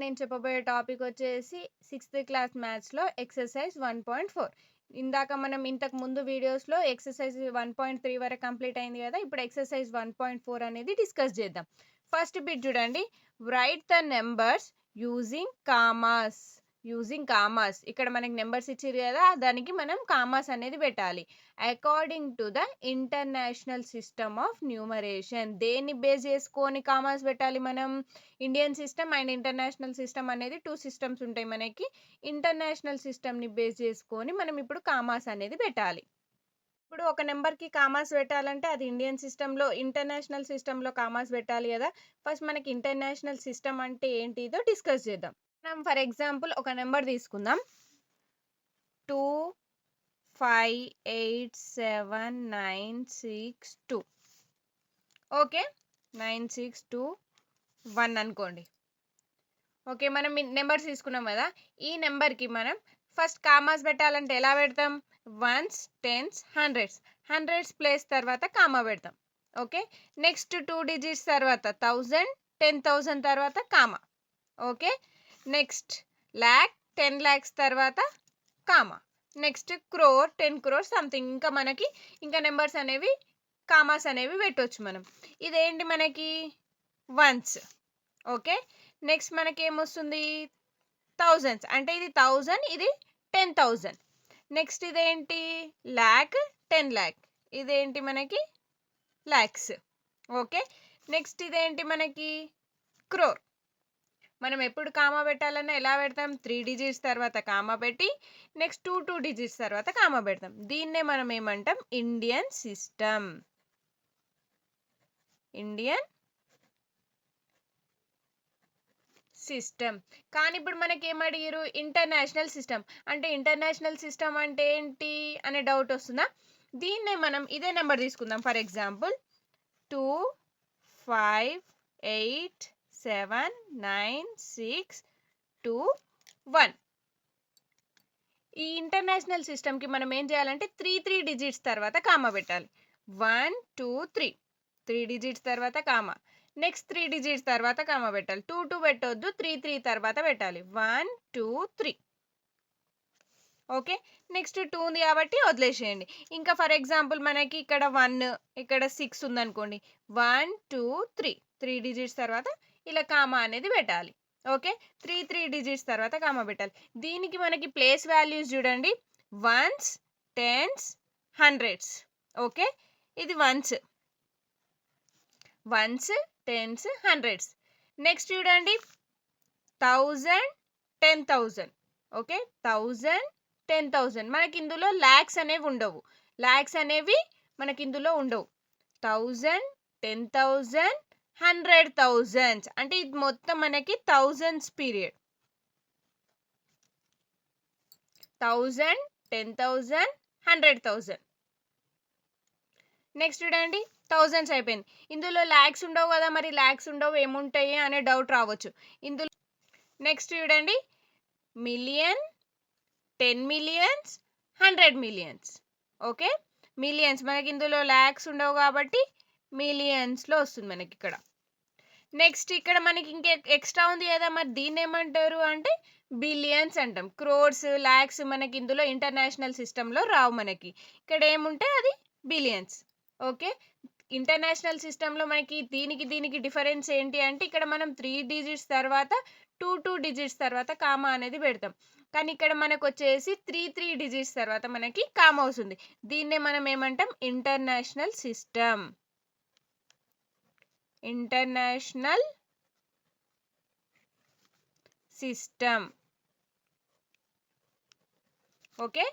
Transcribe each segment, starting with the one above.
నేను చెప్పబోయే టాపిక్ వచ్చేసి 6th క్లాస్ మ్యాథ్స్‌లో ఎక్సర్సైజ్ 1.4. ఇందాక మనం ఇంతకు ముందు వీడియోస్‌లో ఎక్సర్సైజ్ 1.3 వరకు కంప్లీట్ అయింది కదా! ఇప్పుడు ఎక్సర్సైజ్ 1.4 అనేది డిస్కస్ చేద్దాం. ఫస్ట్ బిట్ చూడండి. Right the numbers using commas. ఇక్కడ మనకి నంబర్స్ ఇచ్చిర్రు కదా! దానికి మనం కామాస్ అనేది పెట్టాలి. According to the international system of numeration. దేన్ని బేస్ చేసుకొని కామాస్ పెట్టాలి మనం? Indian system and international system అనేది 2 సిస్టమ్స్ ఉంటాయి మనకి. ఇంటర్నేషనల్ సిస్టమ్‌ని బేస్ చేసుకొని మనం ఇప్పుడు కామాస్ అనేది పెట్టాలి. ఇప్పుడు ఒక నంబర్‌కి కామాస్ పెట్టాలంటే అది ఇంటర్నేషనల్ సిస్టమ్‌లో కామాస్ పెట్టాలి కదా! ఫస్ట్ మనకి ఇంటర్నేషనల్ సిస్టమ్ అంటే ఏంటిదో డిస్కస్ చేద్దాం. మనం ఫర్ ఎగ్జాంపుల్ ఒక నంబర్ తీసుకుందాం. 2, 5, 8, 7, 9, 6, 2. ఓకే. 9, 6, 2, 1 అనుకోండి. ఓకే. మనం నెంబర్స్ తీసుకున్నాం కదా! ఈ నెంబర్‌కి మనం ఫస్ట్ కామాస్ పెట్టాలంటే ఎలా పెడతాం? Ones, tens, hundreds. Hundreds place తర్వాత కామా పెడతాం. ఓకే. నెక్స్ట్ 2 డిజిట్స్ తర్వాత 1000, 10,000 తర్వాత comma. Okay. Next lakh, 10 lakhs తర్వాత comma. Next crore, 10 crores something ఇంకా నెంబర్స్ అనేవి కామాస్ అనేవి పెట్టొచ్చు మనం. ఇదేంటి మనకి వన్స్. ఓకే. నెక్స్ట్ మనకి ఏమొస్తుంది? థౌజండ్స్. అంటే ఇది 1000, ఇది 10,000. నెక్స్ట్ ఇదేంటి? లాక్, 10 లాక్. ఇదేంటి మనకి లాక్స్. ఓకే. నెక్స్ట్ ఇదేంటి మనకి క్రోర్. మనం ఎప్పుడు కామా పెట్టాలన్నా ఎలా పెడతాం? 3 డిజిట్స్ తర్వాత కామా పెట్టి నెక్స్ట్ 2 డిజిట్స్ తర్వాత కామా పెడతాం. దీన్నే మనం ఏమంటాం? Indian system. కానీ ఇప్పుడు మనకి ఏమడిగారు? International system. అంటే ఇంటర్నేషనల్ సిస్టమ్ అంటే ఏంటి అనే డౌట్ వస్తుందా? దీన్నే మనం ఇదే నెంబర్ తీసుకుందాం. For example 2, 5, 8, 7, 9, 6, 2, 1. ఈ ఇంటర్నేషనల్ సిస్టమ్‌కి మనం ఏం చేయాలంటే 3 డిజిట్స్ తర్వాత కామా పెట్టాలి. 1, 2, 3. 3 డిజిట్స్ తర్వాత కామా. నెక్స్ట్ 3 డిజిట్స్ తర్వాత కామా పెట్టాలి. 2 పెట్టొద్దు. 3 తర్వాత పెట్టాలి. 1, 2, 3. ఓకే. నెక్స్ట్ 2 ఉంది కాబట్టి వదిలేసేయండి. ఇంకా ఫర్ ఎగ్జాంపుల్ మనకి ఇక్కడ 1, ఇక్కడ 6 ఉందనుకోండి. 1, 2, 3. 3 డిజిట్స్ తర్వాత ఇలా కామా అనేది పెట్టాలి. ఓకే. 3 డిజిట్స్ తర్వాత కామా పెట్టాలి. దీనికి మనకి ప్లేస్ వాల్యూస్ చూడండి. Ones, tens, hundreds. ఓకే. ఇది వన్స్, టెన్స్, హండ్రెడ్స్. నెక్స్ట్ చూడండి 1000, 10,000. ఓకే. 1000, 10,000. మనకి ఇందులో లాక్స్ అనేవి ఉండవు. మనకి ఇందులో ఉండవు. 1000, 10,000, 100,000. అంటే ఇది మొత్తం మనకి థౌజండ్స్ పీరియడ్. 1000, 10,000, 100,000. నెక్స్ట్ చూడండి థౌజండ్స్ అయిపోయింది. ఇందులో లాక్స్ ఉండవు కదా! మరి లాక్స్ ఉండవు ఏముంటాయి అనే డౌట్ రావచ్చు. ఇందులో నెక్స్ట్ చూడండి million, 10 millions, 100 millions. Okay. Millions మనకి ఇందులో లాక్స్ ఉండవు కాబట్టి మిలియన్స్లో వస్తుంది మనకి ఇక్కడ. నెక్స్ట్ ఇక్కడ మనకి ఇంకా ఎక్స్ట్రా ఉంది కదా! మరి దీన్ని ఏమంటారు అంటే బిలియన్స్ అంటాం. క్రోర్స్, లాక్స్ మనకి ఇందులో ఇంటర్నేషనల్ సిస్టంలో రావు మనకి. ఇక్కడ ఏముంటే అది బిలియన్స్. ఓకే. ఇంటర్నేషనల్ సిస్టంలో మనకి దీనికి డిఫరెన్స్ ఏంటి అంటే ఇక్కడ మనం 3 డిజిట్స్ తర్వాత 2 డిజిట్స్ తర్వాత కామా అనేది పెడతాం. కానీ ఇక్కడ మనకు వచ్చేసి 3 డిజిట్స్ తర్వాత మనకి కామా వస్తుంది. దీన్నే మనం ఏమంటాం? International system. ఓకే.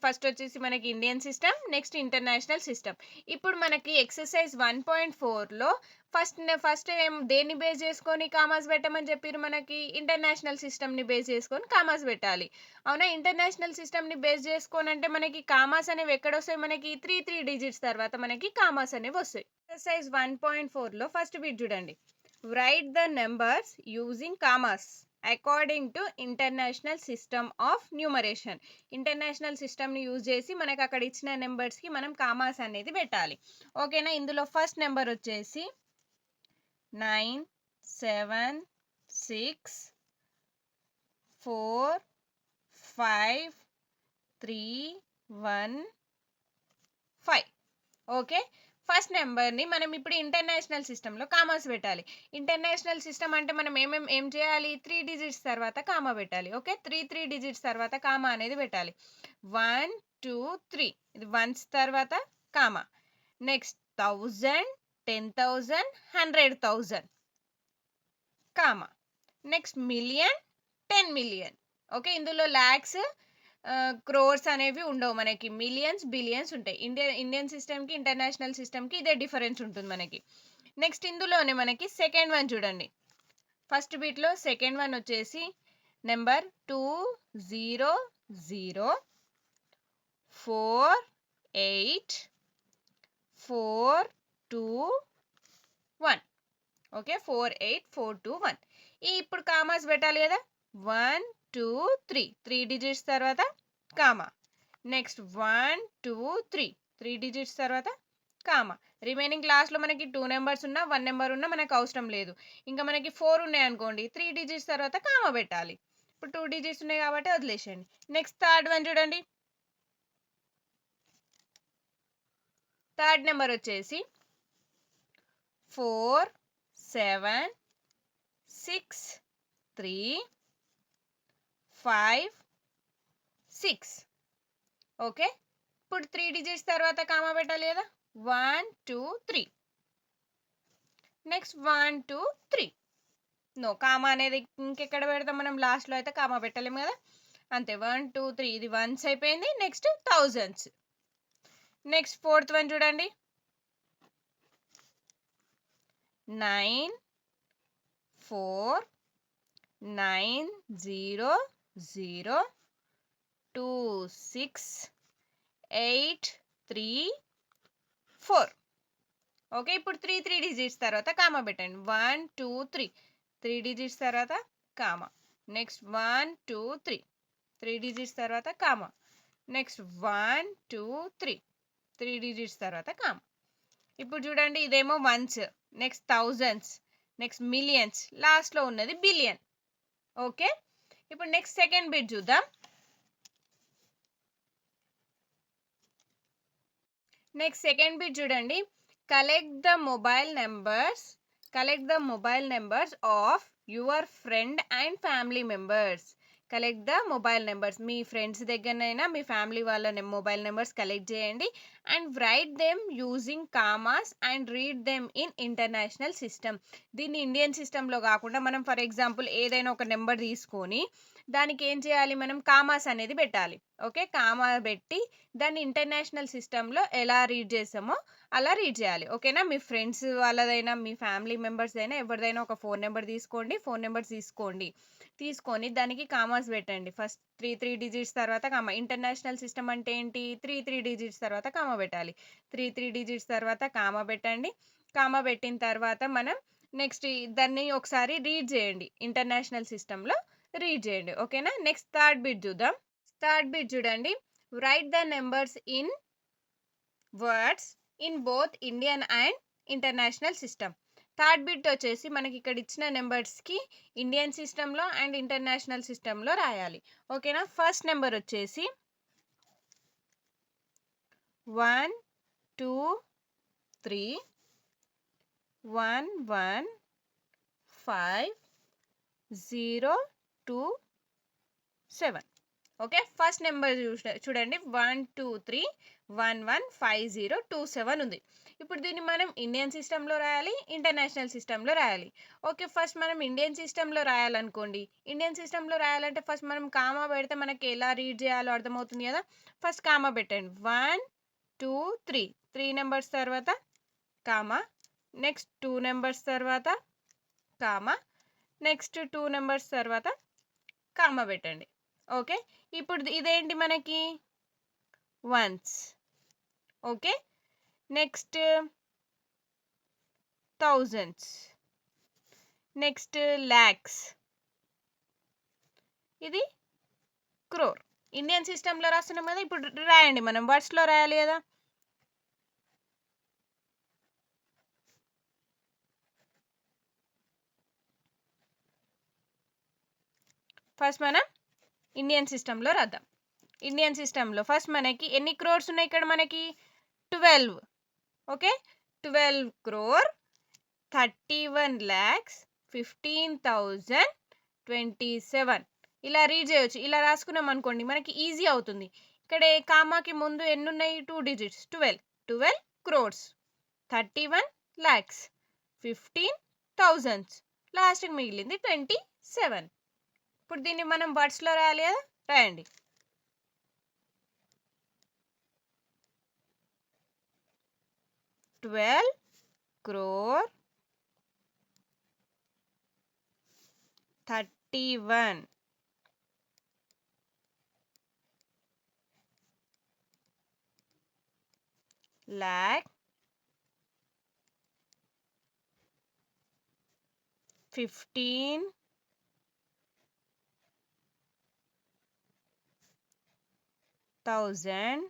ఫస్ట్ వచ్చేసి మనకి Indian system, next international system. ఇప్పుడు మనకి ఎక్సర్సైజ్ 1.4లో ఫస్ట్ దేన్ని బేస్ చేసుకొని కామాస్ పెట్టమని చెప్పారు మనకి? ఇంటర్నేషనల్ సిస్టమ్ని బేస్ చేసుకొని కామాస్ పెట్టాలి. అవునా? ఇంటర్నేషనల్ సిస్టమ్ని బేస్ చేసుకొని అంటే మనకి కామాస్ అనేవి ఎక్కడ వస్తాయి? మనకి 3 డిజిట్స్ తర్వాత మనకి కామాస్ అనేవి వస్తాయి. ఎక్సర్సైజ్ 1.4లో ఫస్ట్ బిట్ చూడండి. Right the numbers using commas according to international system of numeration. International సిస్టమ్ని యూజ్ చేసి మనకు అక్కడ ఇచ్చిన నెంబర్స్కి మనం కామాస్ అనేది పెట్టాలి. ఓకేనా? ఇందులో ఫస్ట్ నెంబర్ వచ్చేసి 9, 7, 6, 4 5 3 1 5. ఓకే, ఫస్ట్ నెంబర్ని మనం ఇప్పుడు ఇంటర్నేషనల్ సిస్టంలో కామాస్ పెట్టాలి. ఇంటర్నేషనల్ సిస్టమ్ అంటే మనం ఏం చేయాలి, 3 డిజిట్స్ తర్వాత కామా పెట్టాలి. ఓకే, 3 డిజిట్స్ తర్వాత కామా అనేది పెట్టాలి. 1 2 3 ఇది వన్స్ తర్వాత comma. Next 1000 10,000 100,000 comma. Next million 10 million. Okay, ఇందులో ల్యాక్స్ క్రోర్స్ అనేవి ఉండవు మనకి, మిలియన్స్ బిలియన్స్ ఉంటాయి. ఇండియన్ సిస్టమ్కి ఇంటర్నేషనల్ సిస్టమ్కి ఇదే డిఫరెన్స్ ఉంటుంది మనకి. నెక్స్ట్ ఇందులోనే మనకి సెకండ్ వన్ చూడండి. ఫస్ట్ బీట్లో సెకండ్ వన్ వచ్చేసి నెంబర్ 200484221. ఓకే, 48421. ఇప్పుడు కామాస్ పెట్టాలి కదా. 1 2 3 డిజిట్స్ తర్వాత కామా. నెక్స్ట్ 1 2 3 డిజిట్స్ తర్వాత కామా. రిమైనింగ్ క్లాస్లో మనకి 2 నెంబర్స్ ఉన్నా 1 నెంబర్ ఉన్నా మనకు అవసరం లేదు. ఇంకా మనకి 4 ఉన్నాయి అనుకోండి, 3 డిజిట్స్ తర్వాత కామా పెట్టాలి. ఇప్పుడు 2 డిజిట్స్ ఉన్నాయి కాబట్టి వదిలేసేయండి. నెక్స్ట్ థర్డ్ వన్ చూడండి. థర్డ్ నెంబర్ వచ్చేసి 4 7 6 3 5 6. ఓకే, ఇప్పుడు 3 డిజిట్స్ తర్వాత కామా పెట్టాలి కదా. 1 2 3. నెక్స్ట్ 1 2 3. నో, కామా అనేది ఇంకెక్కడ పెడతాం మనం, లాస్ట్లో అయితే కామా పెట్టలేము కదా. అంతే, 1 2 3 ఇది వన్స్ అయిపోయింది. Next thousands. Next fourth one చూడండి. 9 4 9 0 0 2 6 8 3 4. ఓకే, ఇప్పుడు 3 డిజిట్స్ తర్వాత కామా పెట్టండి. 1 2 3 డిజిట్స్ తర్వాత కామా. నెక్స్ట్ 1 2 3 డిజిట్స్ తర్వాత కామా. నెక్స్ట్ 1 2 3 డిజిట్స్ తర్వాత కామా. ఇప్పుడు చూడండి, ఇదేమో ones, next thousands, next millions, లాస్ట్లో ఉన్నది బిలియన్. ఓకే, ఇప్పుడు నెక్స్ట్ సెకండ్ బిట్ చూద్దాం. నెక్స్ట్ సెకండ్ బిట్ చూడండి. Collect the mobile numbers of your friend and family members. Collect the mobile numbers, మీ ఫ్రెండ్స్ దగ్గరనైనా మీ ఫ్యామిలీ వాళ్ళ మొబైల్ నెంబర్స్ కలెక్ట్ చేయండి. And write them using commas and read them in international system. దీన్ని Indian సిస్టంలో కాకుండా మనం for example ఏదైనా ఒక నెంబర్ తీసుకొని దానికి ఏం చేయాలి, మనం కామాస్ అనేది పెట్టాలి. ఓకే, కామా పెట్టి దాన్ని ఇంటర్నేషనల్ సిస్టంలో ఎలా రీడ్ చేసామో అలా రీడ్ చేయాలి. ఓకేనా, మీ ఫ్రెండ్స్ వాళ్ళదైనా మీ ఫ్యామిలీ మెంబర్స్ అయినా ఎవరిదైనా ఒక ఫోన్ నెంబర్ తీసుకొని దానికి కామాస్ పెట్టండి. ఫస్ట్ 3 డిజిట్స్ తర్వాత కామా. ఇంటర్నేషనల్ సిస్టమ్ అంటే ఏంటి, 3 డిజిట్స్ తర్వాత కామా పెట్టాలి. 3 డిజిట్స్ తర్వాత కామా పెట్టండి. కామా పెట్టిన తర్వాత మనం నెక్స్ట్ దాన్ని ఒకసారి రీడ్ చేయండి, ఇంటర్నేషనల్ సిస్టంలో రీడ్ చేయండి. ఓకేనా, నెక్స్ట్ థర్డ్ బిట్ చూద్దాం. థర్డ్ బిట్ చూడండి. Right the numbers in words in both Indian and international system. Third bit వచ్చేసి మనకి ఇక్కడ ఇచ్చిన నెంబర్స్కి ఇండియన్ సిస్టంలో అండ్ ఇంటర్నేషనల్ సిస్టంలో రాయాలి. ఓకేనా, ఫస్ట్ నెంబర్ వచ్చేసి 1 2 3 1 1 5 0 2 7. ఓకే, ఫస్ట్ నెంబర్ చూడండి, 1 2 3 1 1 5 0 2 7 ఉంది. ఇప్పుడు దీన్ని మనం ఇండియన్ సిస్టంలో రాయాలి, ఇంటర్నేషనల్ సిస్టంలో రాయాలి. ఓకే, ఫస్ట్ మనం ఇండియన్ సిస్టంలో రాయాలనుకోండి. ఇండియన్ సిస్టంలో రాయాలంటే ఫస్ట్ మనం కామా పెడితే మనకి ఎలా రీడ్ చేయాలో అర్థమవుతుంది కదా. ఫస్ట్ కామా పెట్టండి. 1 2 3 నెంబర్స్ తర్వాత కామా. నెక్స్ట్ 2 నెంబర్స్ తర్వాత కామా. నెక్స్ట్ 2 నెంబర్స్ తర్వాత కామా పెట్టండి. ఓకే, ఇప్పుడు ఇదేంటి మనకి once. Okay, next thousands, next lakhs, ఇది క్రోర్. ఇండియన్ సిస్టంలో రాస్తున్నాం కదా, ఇప్పుడు రాయండి, మనం వర్డ్స్లో రాయాలి కదా. ఫస్ట్ మనం ఇండియన్ సిస్టంలో రాద్దాం. ఇండియన్ సిస్టంలో ఫస్ట్ మనకి ఎన్ని క్రోర్స్ ఉన్నాయి ఇక్కడ మనకి 12. ఓకే, 12 crore 31,15,027 ఇలా రీడ్ చేయొచ్చు. ఇలా రాసుకున్నాం అనుకోండి మనకి ఈజీ అవుతుంది. ఇక్కడ కామాకి ముందు ఎన్ని ఉన్నాయి? 2 digits 12 crores 31 lakhs 15,000 లాస్ట్కి మిగిలింది 27. ఇప్పుడు దీన్ని మనం వర్డ్స్లో రాయాలి కదా, రాయండి. 12 crore 31 lakh 15,000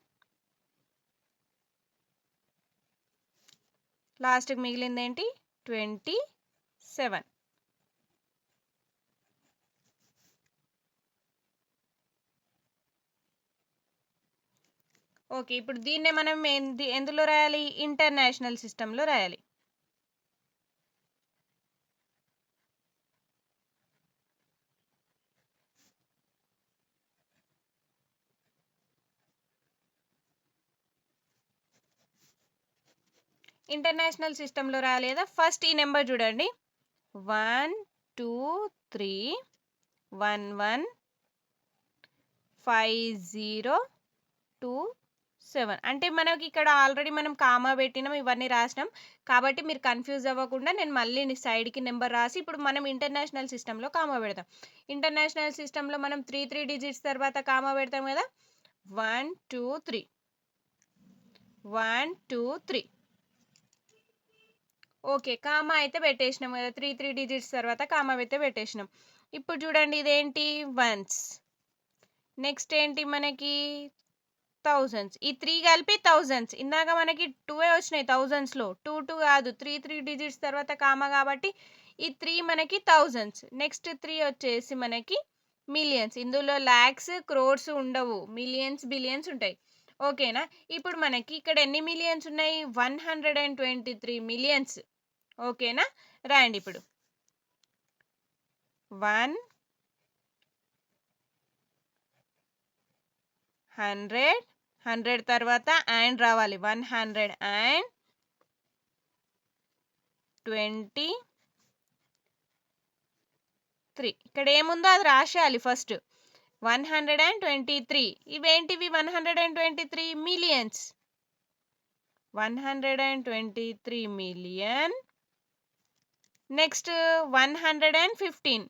లాస్ట్కి మిగిలింది ఏంటి? 27. ఓకే, ఇప్పుడు దీన్నే మనం ఎందులో రాయాలి? ఇంటర్నేషనల్ సిస్టంలో రాయాలి. ఇంటర్నేషనల్ సిస్టంలో రాయాలి కదా. ఫస్ట్ ఈ నెంబర్ చూడండి, 1 2 3 1 1 5 0 2 7. అంటే మనకి ఇక్కడ ఆల్రెడీ మనం కామా పెట్టినాం, ఇవన్నీ రాసినాం. కాబట్టి మీరు కన్ఫ్యూజ్ అవ్వకుండా నేను మళ్ళీ సైడ్కి నెంబర్ రాసి ఇప్పుడు మనం ఇంటర్నేషనల్ సిస్టంలో కామా పెడతాం. ఇంటర్నేషనల్ సిస్టంలో మనం 3 డిజిట్స్ తర్వాత కామా పెడతాం కదా. 1 2 3 1 2 3. ఓకే, కామా అయితే పెట్టేసినాం కదా. 3 డిజిట్స్ తర్వాత కామా అయితే పెట్టేసినాం. ఇప్పుడు చూడండి ఇదేంటి? వన్స్. నెక్స్ట్ ఏంటి మనకి? థౌజండ్స్. ఈ 3 కలిపి థౌజండ్స్. ఇందాక మనకి 2 వచ్చినాయి థౌజండ్స్లో. 2 కాదు, 3 డిజిట్స్ తర్వాత కామా కాబట్టి ఈ 3 మనకి థౌజండ్స్. నెక్స్ట్ 3 వచ్చేసి మనకి మిలియన్స్. ఇందులో ల్యాక్స్ క్రోర్స్ ఉండవు, మిలియన్స్ బిలియన్స్ ఉంటాయి. ఓకేనా? ఇప్పుడు మనకి ఇక్కడ ఎన్ని మిలియన్స్ ఉన్నాయి? 123 మిలియన్స్. ఓకేనా? రాయండి ఇప్పుడు. 100 తర్వాత అండ్ రావాలి. 123. ఇక్కడ ఏముందో అది రాసేయాలి ఫస్ట్. 123. ఇవేంటివి? 123 millions. 123 million. Next 115.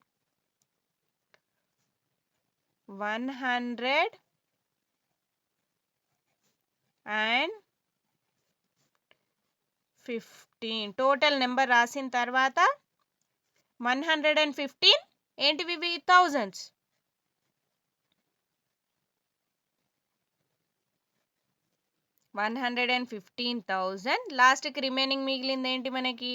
115. Total number రాసిన తర్వాత 115 ఏంటివి? ఇవి థౌజండ్స్. 115,000. లాస్ట్కి రిమైనింగ్ మిగిలింది ఏంటి మనకి?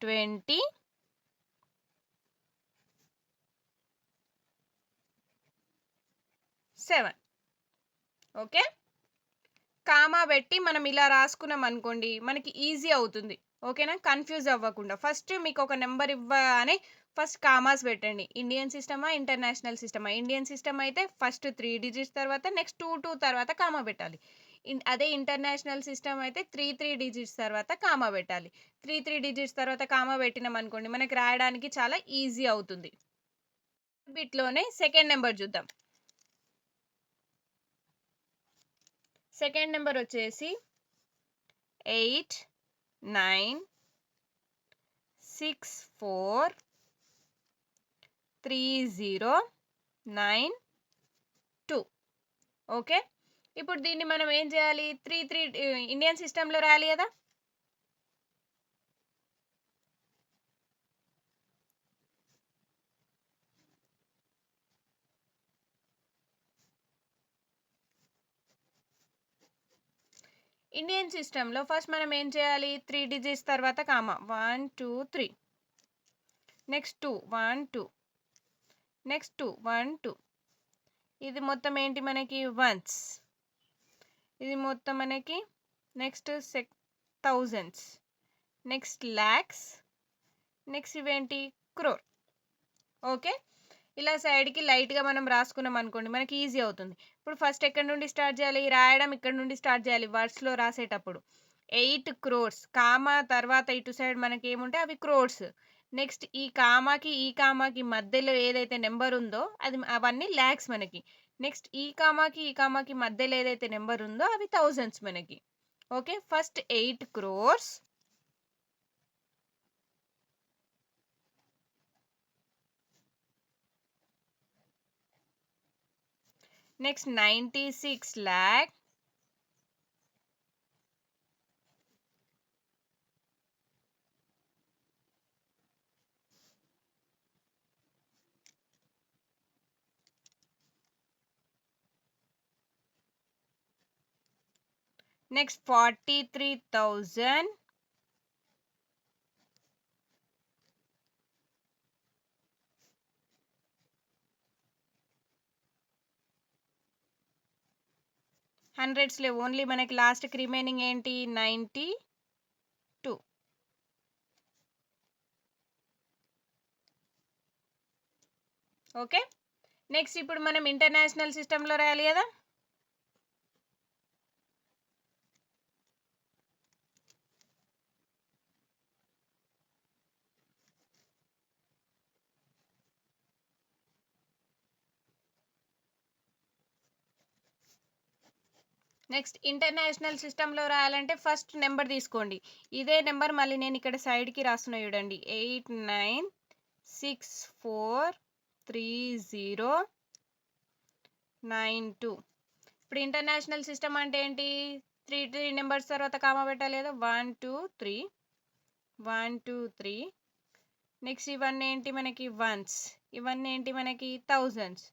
27. ఓకే, కామా పెట్టి మనం ఇలా రాసుకున్నాం అనుకోండి మనకి ఈజీ అవుతుంది. ఓకేనా? కన్ఫ్యూజ్ అవ్వకుండా ఫస్ట్ మీకు ఒక నెంబర్ ఇవ్వగానే ఫస్ట్ కామాస్ పెట్టండి. ఇండియన్ సిస్టమా ఇంటర్నేషనల్ సిస్టమా? ఇండియన్ సిస్టమ్ అయితే ఫస్ట్ 3 డిజిట్స్ తర్వాత నెక్స్ట్ 2 తర్వాత కామా పెట్టాలి. అదే ఇంటర్నేషనల్ సిస్టమ్ అయితే 3 డిజిట్స్ తర్వాత కామా పెట్టాలి. 3 డిజిట్స్ తర్వాత కామా పెట్టినాం అనుకోండి మనకి రాయడానికి చాలా ఈజీ అవుతుంది. బిట్లోనే సెకండ్ నెంబర్ చూద్దాం. సెకండ్ నెంబర్ వచ్చేసి 8 9 6 4 3 0 9 2. ఓకే, ఇప్పుడు దీన్ని మనం ఏం చేయాలి? 3 ఇండియన్ సిస్టంలో రాయాలి కదా. ఇండియన్ సిస్టంలో ఫస్ట్ మనం ఏం చేయాలి? 3 డిజిట్స్ తర్వాత కామా. 1 2 3. నెక్స్ట్ 2 1 2. నెక్స్ట్ 2 1 2. ఇది మొత్తం ఏంటి మనకి వన్స్, ఇది మొత్తం మనకి next thousands, next lakhs, next ఇవేంటి క్రోర్. ఓకే, ఇలా సైడ్కి లైట్గా మనం రాసుకున్నాం అనుకోండి మనకి ఈజీ అవుతుంది. ఇప్పుడు ఫస్ట్ ఎక్కడి నుండి స్టార్ట్ చేయాలి, రాయడం ఇక్కడ నుండి స్టార్ట్ చేయాలి. వర్డ్స్లో రాసేటప్పుడు 8 crores, కామా తర్వాత ఇటు సైడ్ మనకి ఏముంటే అవి క్రోర్స్. నెక్స్ట్ ఈ కామాకి మధ్యలో ఏదైతే నెంబర్ ఉందో అది అవన్నీ ల్యాక్స్ మనకి. నెక్స్ట్ ఈ కామాకి మధ్యలో ఏదైతే నెంబర్ ఉందో అవి థౌజండ్స్ మనకి. Okay, first 8 crores, next 96 lakh, next 43,000, hundreds లేవు, ఓన్లీ మనకి లాస్ట్కి రిమైనింగ్ ఏంటి 92. ఓకే, నెక్స్ట్ ఇప్పుడు మనం ఇంటర్నేషనల్ సిస్టంలో రాయాలి కదా. నెక్స్ట్ ఇంటర్నేషనల్ సిస్టంలో రాయాలంటే ఫస్ట్ నెంబర్ తీసుకోండి. ఇదే నెంబర్ మళ్ళీ నేను ఇక్కడ సైడ్కి రాస్తున్నా చూడండి, 89643092. ఇప్పుడు ఇంటర్నేషనల్ సిస్టమ్ అంటే ఏంటి, త్రీ నెంబర్స్ తర్వాత కామా పెట్టాలి కదా, 1 2 3 నెక్స్ట్ ఇవన్నీ ఏంటి మనకి వన్స్, ఇవన్నీ ఏంటి మనకి థౌజండ్స్,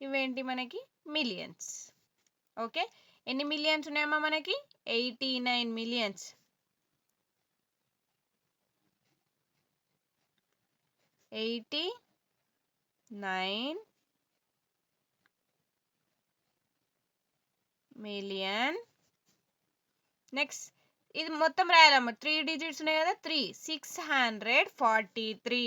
ఇవేంటి మనకి మిలియన్స్. ఓకే, ఎన్ని మిలియన్స్ ఉన్నాయమ్మా మనకి 89 మిలియన్స్. 89 మిలియన్. నెక్స్ట్ ఇది మొత్తం రాయాలమ్మా, 3 డిజిట్స్ ఉన్నాయి కదా, 643.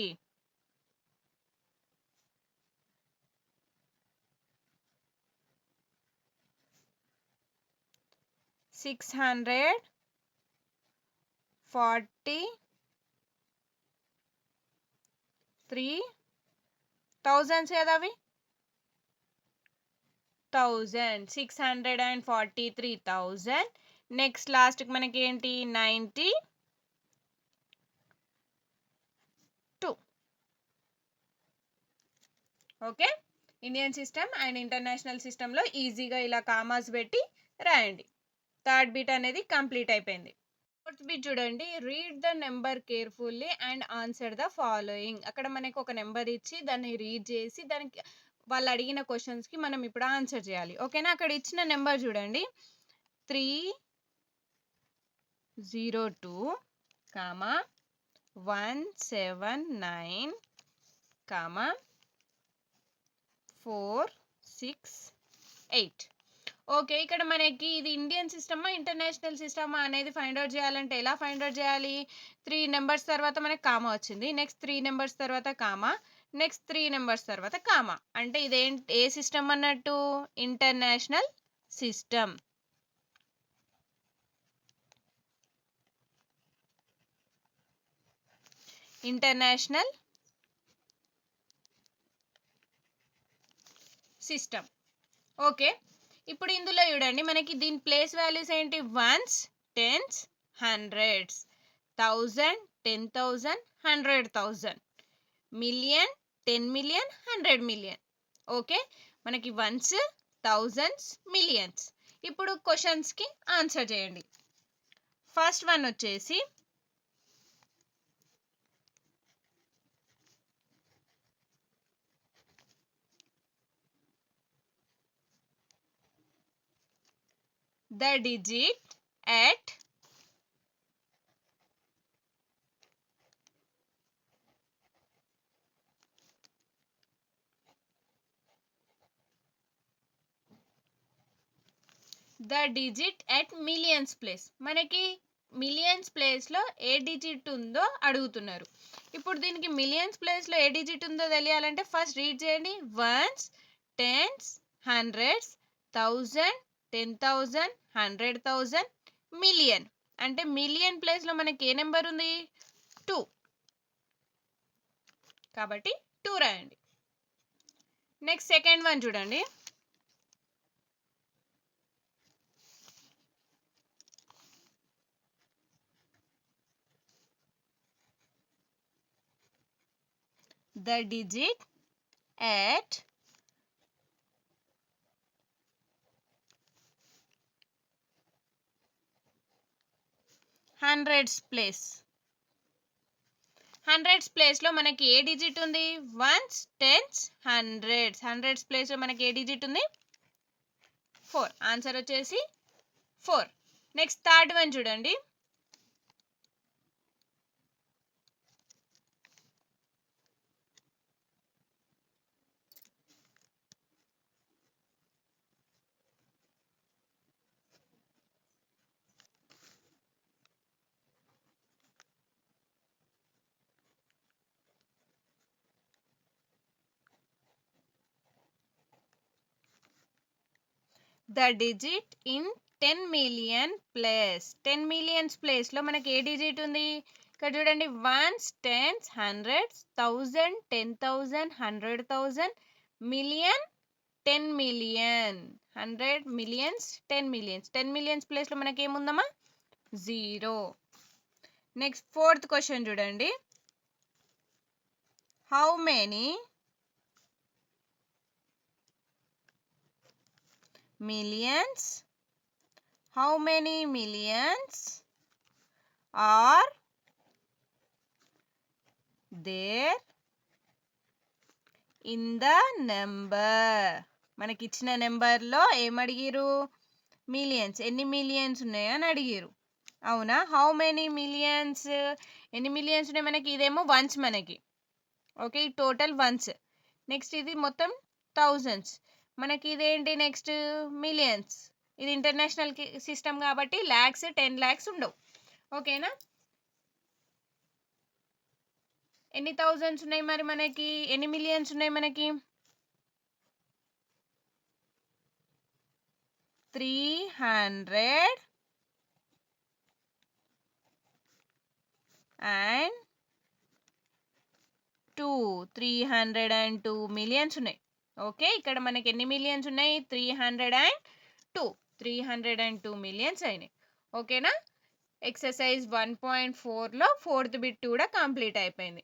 643 థౌజండ్స్ కదా అవి, 643,000. నెక్స్ట్ లాస్ట్కి మనకి ఏంటి 92. Okay, Indian system and international సిస్టంలో ఈజీగా ఇలా కామాస్ పెట్టి రాయండి. థర్డ్ బిట్ అనేది కంప్లీట్ అయిపోయింది. ఫోర్త్ బిట్ చూడండి, read the number carefully and answer the following. అక్కడ మనకి ఒక నెంబర్ ఇచ్చి దాన్ని రీడ్ చేసి దానికి వాళ్ళు అడిగిన క్వశ్చన్స్కి మనం ఇప్పుడు ఆన్సర్ చేయాలి. ఓకేనా, అక్కడ ఇచ్చిన నెంబర్ చూడండి 302, 179, 468. ఓకే, ఇక్కడ మనకి ఇది ఇండియన్ సిస్టమా ఇంటర్నేషనల్ సిస్టమా అనేది ఫైండ్ అవుట్ చేయాలంటే ఎలా ఫైండ్ అవుట్ చేయాలి, 3 నెంబర్స్ తర్వాత మనకి కామా వచ్చింది, నెక్స్ట్ 3 నెంబర్స్ తర్వాత కామా, నెక్స్ట్ 3 నెంబర్స్ తర్వాత కామా, అంటే ఇదేంటి ఏ సిస్టమ్ అన్నట్టు, international system. International system. Okay, ఇప్పుడు ఇందులో చూడండి మనకి దీని ప్లేస్ వాల్యూస్ ఏంటి, ones, tens, hundreds, 1000, 10,000, 100,000, million, 10 million, 100 million. Okay, మనకి వన్స్, థౌజండ్స్, మిలియన్స్. ఇప్పుడు క్వశ్చన్స్కి ఆన్సర్ చేయండి. ఫస్ట్ వన్ వచ్చేసి the digit at the digit at millions place. మనకి మిలియన్స్ ప్లేస్లో ఏ డిజిట్ ఉందో అడుగుతున్నారు. ఇప్పుడు దీనికి మిలియన్స్ ప్లేస్లో ఏ డిజిట్ ఉందో తెలియాలంటే ఫస్ట్ రీడ్ చేయండి. Ones, tens, hundreds, 1000, 10,000, 100,000, million. అంటే మిలియన్ ప్లేస్లో మనకి ఏ నెంబర్ ఉంది? 2. కాబట్టి 2 రాయండి. నెక్స్ట్ సెకండ్ వన్ చూడండి. the digit at hundreds place. Hundreds ప్లేస్లో మనకి ఏ డిజిట్ ఉంది? Ones, tens, hundreds. హండ్రెడ్స్ ప్లేస్లో మనకి ఏ డిజిట్ ఉంది? 4. ఆన్సర్ వచ్చేసి 4. నెక్స్ట్ థర్డ్ వన్ చూడండి. The digit in 10 million place. 10 millions ప్లేస్లో మనకి ఏ డిజిట్ ఉంది? ఇక్కడ చూడండి. Ones, tens, hundreds, 1000, 10,000, 100,000, million, 10 million. 100 millions, 10 millions. 10 millions ప్లేస్లో మనకి ఏముందమ్మా? 0. నెక్స్ట్ ఫోర్త్ క్వశ్చన్ చూడండి. How many millions are there in the number? మనకి ఇచ్చిన నెంబర్లో ఏమడిగిరు? మిలియన్స్. ఎన్ని మిలియన్స్ ఉన్నాయో అని అడిగిరు. అవునా? హౌ మెనీ మిలియన్స్, ఎన్ని మిలియన్స్ ఉన్నాయి మనకి? ఇదేమో వన్స్ మనకి. ఓకే, ఈ టోటల్ వన్స్. నెక్స్ట్ ఇది మొత్తం థౌజండ్స్. మనకి ఇదేంటి? Next millions. ఇది ఇంటర్నేషనల్ సిస్టమ్ కాబట్టి ల్యాక్స్, 10 lakhs ఉండవు. ఓకేనా? ఎన్ని థౌజండ్స్ ఉన్నాయి మరి మనకి? ఎన్ని మిలియన్స్ ఉన్నాయి మనకి? 302 మిలియన్స్ ఉన్నాయి. ఓకే, ఇక్కడ మనకి ఎన్ని మిలియన్స్ ఉన్నాయి? 302 మిలియన్స్ అయినాయి. ఓకేనా? ఎక్సర్సైజ్ 1.4లో 4th బిట్ కూడా కంప్లీట్ అయిపోయింది.